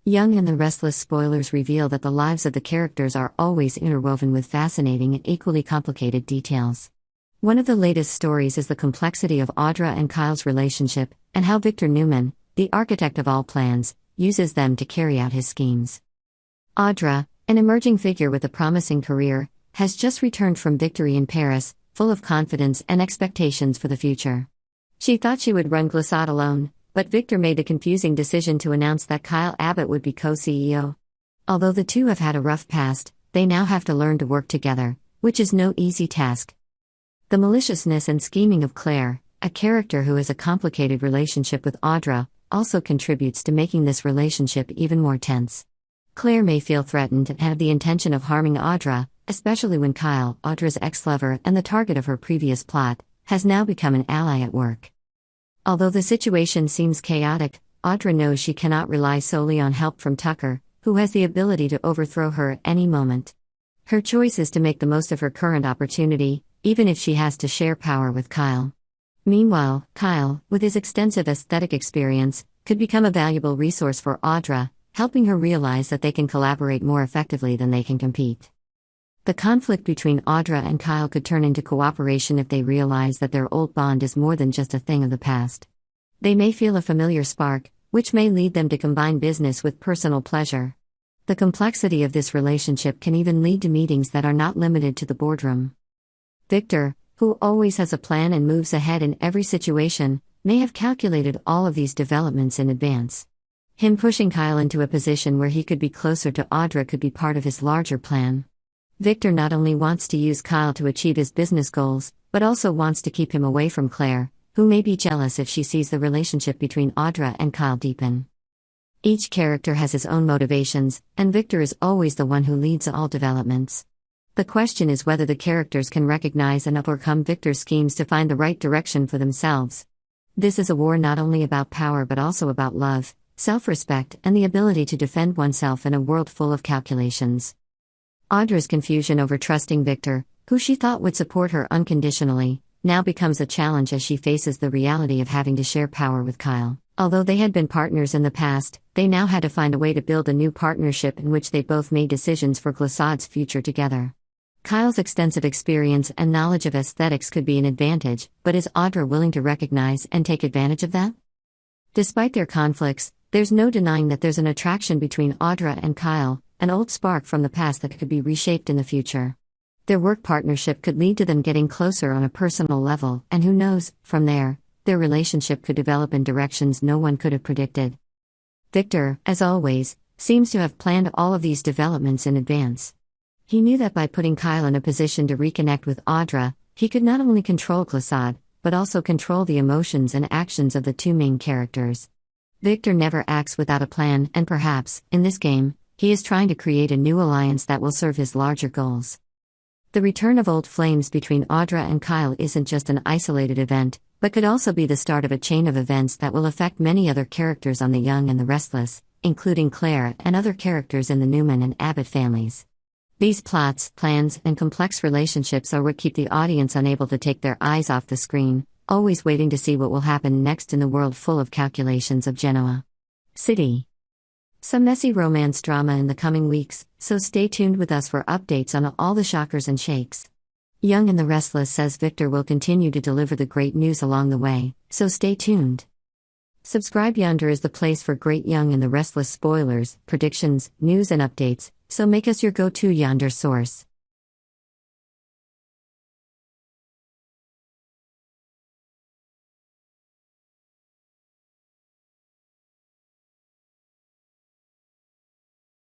Young and the Restless spoilers reveal that the lives of the characters are always interwoven with fascinating and equally complicated details. One of the latest stories is the complexity of Audra and Kyle's relationship, and how Victor Newman, the architect of all plans, uses them to carry out his schemes. Audra, an emerging figure with a promising career, has just returned from victory in Paris, full of confidence and expectations for the future. She thought she would run Glissade alone, but Victor made the confusing decision to announce that Kyle Abbott would be co-CEO. Although the two have had a rough past, they now have to learn to work together, which is no easy task. The maliciousness and scheming of Claire, a character who has a complicated relationship with Audra, also contributes to making this relationship even more tense. Claire may feel threatened and have the intention of harming Audra, especially when Kyle, Audra's ex-lover and the target of her previous plot, has now become an ally at work. Although the situation seems chaotic, Audra knows she cannot rely solely on help from Tucker, who has the ability to overthrow her at any moment. Her choice is to make the most of her current opportunity, even if she has to share power with Kyle. Meanwhile, Kyle, with his extensive aesthetic experience, could become a valuable resource for Audra, helping her realize that they can collaborate more effectively than they can compete. The conflict between Audra and Kyle could turn into cooperation if they realize that their old bond is more than just a thing of the past. They may feel a familiar spark, which may lead them to combine business with personal pleasure. The complexity of this relationship can even lead to meetings that are not limited to the boardroom. Victor, who always has a plan and moves ahead in every situation, may have calculated all of these developments in advance. Him pushing Kyle into a position where he could be closer to Audra could be part of his larger plan. Victor not only wants to use Kyle to achieve his business goals, but also wants to keep him away from Claire, who may be jealous if she sees the relationship between Audra and Kyle deepen. Each character has his own motivations, and Victor is always the one who leads all developments. The question is whether the characters can recognize and overcome Victor's schemes to find the right direction for themselves. This is a war not only about power but also about love, self-respect, and the ability to defend oneself in a world full of calculations. Audra's confusion over trusting Victor, who she thought would support her unconditionally, now becomes a challenge as she faces the reality of having to share power with Kyle. Although they had been partners in the past, they now had to find a way to build a new partnership in which they both made decisions for Glissade's future together. Kyle's extensive experience and knowledge of aesthetics could be an advantage, but is Audra willing to recognize and take advantage of that? Despite their conflicts, there's no denying that there's an attraction between Audra and Kyle, an old spark from the past that could be reshaped in the future. Their work partnership could lead to them getting closer on a personal level, and who knows, from there, their relationship could develop in directions no one could have predicted. Victor, as always, seems to have planned all of these developments in advance. He knew that by putting Kyle in a position to reconnect with Audra, he could not only control Glissade, but also control the emotions and actions of the two main characters. Victor never acts without a plan, and perhaps, in this game, he is trying to create a new alliance that will serve his larger goals. The return of old flames between Audra and Kyle isn't just an isolated event, but could also be the start of a chain of events that will affect many other characters on the Young and the Restless, including Claire and other characters in the Newman and Abbott families. These plots, plans, and complex relationships are what keep the audience unable to take their eyes off the screen, always waiting to see what will happen next in the world full of calculations of Genoa City. Some messy romance drama in the coming weeks, so stay tuned with us for updates on all the shockers and shakes. Young and the Restless says Victor will continue to deliver the great news along the way, so stay tuned. Subscribe Yonder is the place for great Young and the Restless spoilers, predictions, news and updates, so make us your go-to Yonder source.